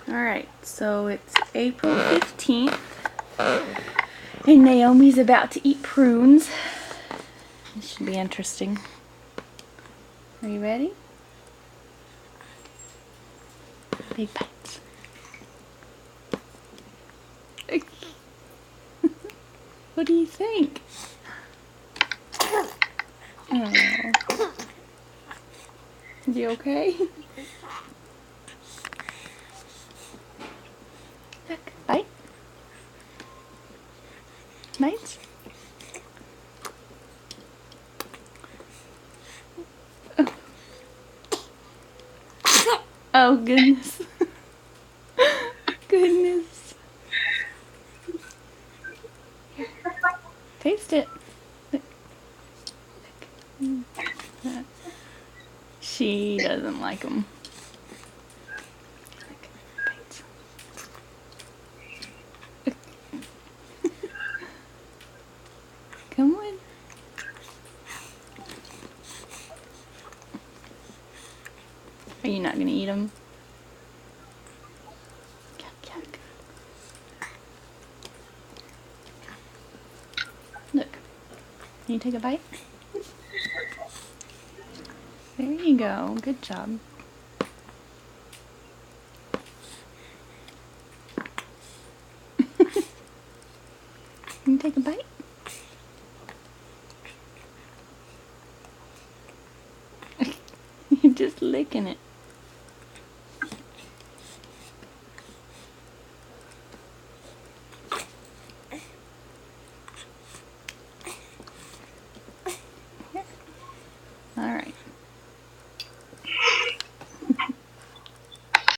Alright, so it's April 15th, and Naomi's about to eat prunes. This should be interesting. Are you ready? Big bites. What do you think? Oh. Is he okay? Look, bite. Bites. Oh goodness. Goodness. Here. Taste it. Look. Look. She doesn't like them. Look. Bites. Come on. Are you not gonna eat them? Yuck, yuck. Look. Can you take a bite? There you go. Good job. Can you take a bite? You're just licking it.